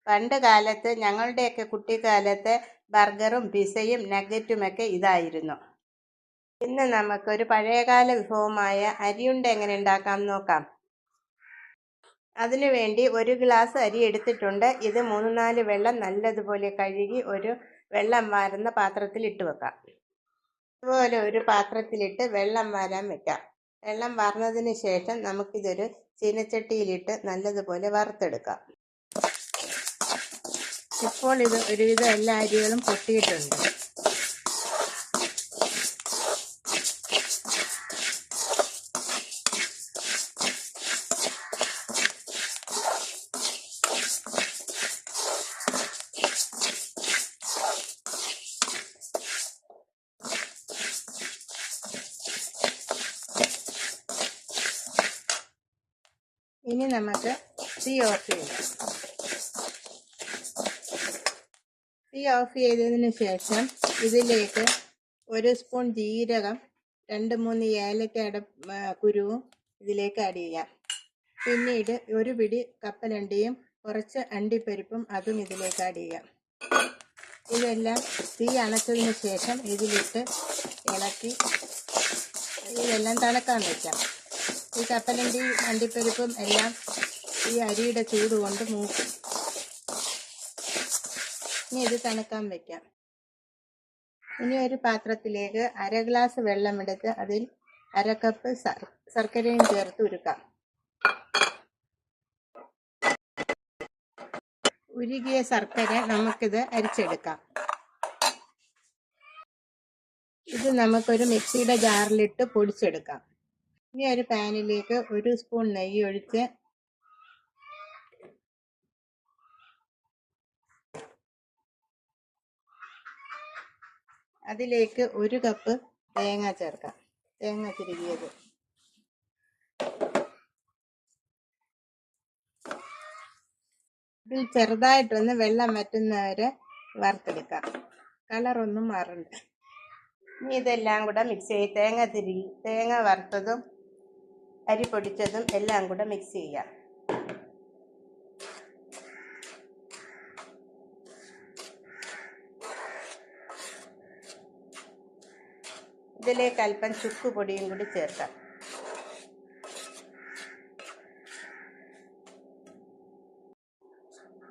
പണ്ട് കാലത്ത് ഞങ്ങളുടെയൊക്കെ കുട്ടിക്കാലത്ത് ബർഗറും പിസയും നഗറ്റുമൊക്കെ ഇതായിരുന്നു. ഇന്ന് നമുക്കൊരു പഴയകാല വിഭവമായ അരിയുണ്ട എങ്ങനെ ഉണ്ടാക്കാം നോക്കാം. അതിനുവേണ്ടി 1 ഗ്ലാസ് അരി എടുത്തിട്ടുണ്ട്. ഇത് 3-4 വെള്ളം നല്ലതുപോലെ കഴുകി ഒരു വെള്ളം വാരുന്ന പാത്രത്തിൽ ഇട്ട് വെക്കാം. ഇതുപോലെ ഒരു പാത്രത്തിലിട്ട് വെള്ളം വാരാൻ വെക്കാം. വെള്ളം വാർന്നതിന് ശേഷം നമുക്കിതൊരു ചീനച്ചട്ടിയിലിട്ട് നല്ലതുപോലെ വറുത്തെടുക്കാം. ഇപ്പോൾ ഇത് ഒരുവിധം എല്ലാ അരികളും പൊട്ടിയിട്ടുണ്ട്. ഇനി നമുക്ക് തീ ഓഫ് ചെയ്യാം. തീ ഓഫ് ചെയ്തതിന് ശേഷം ഇതിലേക്ക് 1 സ്പൂൺ ജീരകം, 2-3 ഏലക്കയുടെ കുരുവും ഇതിലേക്ക് ആഡ് ചെയ്യാം. പിന്നീട് 1 പിടി കപ്പലണ്ടിയും കുറച്ച് അണ്ടിപ്പരിപ്പും അതും ഇതിലേക്ക് ആഡ് ചെയ്യാം. ഇതെല്ലാം തീ അണച്ചതിന് ശേഷം ഇതിലിട്ട് ഇളക്കി ഇതെല്ലാം തണുക്കാൻ വയ്ക്കാം. ഈ കപ്പലണ്ടി അണ്ടിപ്പരിപ്പും എല്ലാം ഈ അരിയുടെ ചൂട് കൊണ്ട് മൂക്കും. ഇനി ഇത് തണുക്കാൻ വയ്ക്കാം. ഇനി ഒരു പാത്രത്തിലേക്ക് 1/2 ഗ്ലാസ് വെള്ളമെടുത്ത് അതിൽ 1/2 കപ്പ് ശർക്കരയും ചേർത്ത് ഉരുക്കാം. ഉരുകിയ ശർക്കര നമുക്കിത് അരിച്ചെടുക്കാം. ഇത് നമുക്കൊരു മിക്സിയുടെ ജാറിലിട്ട് പൊടിച്ചെടുക്കാം. ഇനി ഒരു പാനിലേക്ക് 1 സ്പൂൺ നെയ്യ് ഒഴിച്ച് അതിലേക്ക് 1 കപ്പ് തേങ്ങ ചേർക്കാം. തേങ്ങ തിരുകിയത്. ഇതിൽ ചെറുതായിട്ടൊന്ന് വെള്ളം വറ്റുന്നവരെ വറുത്തെടുക്കാം. കളറൊന്നും മാറണ്ട. ഇനി ഇതെല്ലാം കൂടെ മിക്സ് ചെയ്ത് തേങ്ങ വറുത്തതും അരി പൊടിച്ചതും എല്ലാം കൂടെ മിക്സ് ചെയ്യാം. ഇതിലേക്ക് അല്പം ചുക്ക് പൊടിയും കൂടി ചേർക്കാം.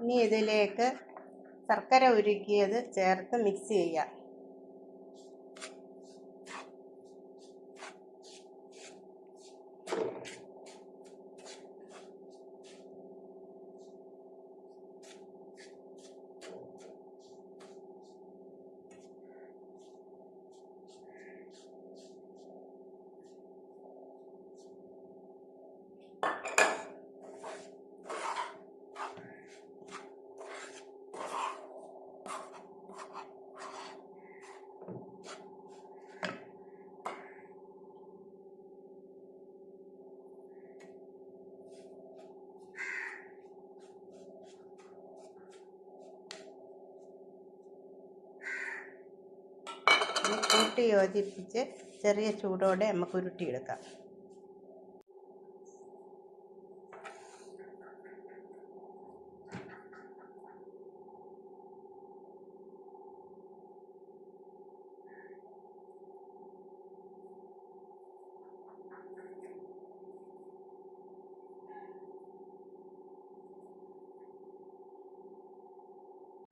ഇനി ഇതിലേക്ക് ശർക്കര ഉരുക്കിയത് ചേർത്ത് മിക്സ് ചെയ്യാം. കൂട്ടി യോജിപ്പിച്ച് ചെറിയ ചൂടോടെ നമുക്ക് ഉരുട്ടിയെടുക്കാം.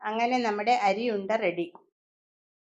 അങ്ങനെ നമ്മുടെ അരിയുണ്ട റെഡി.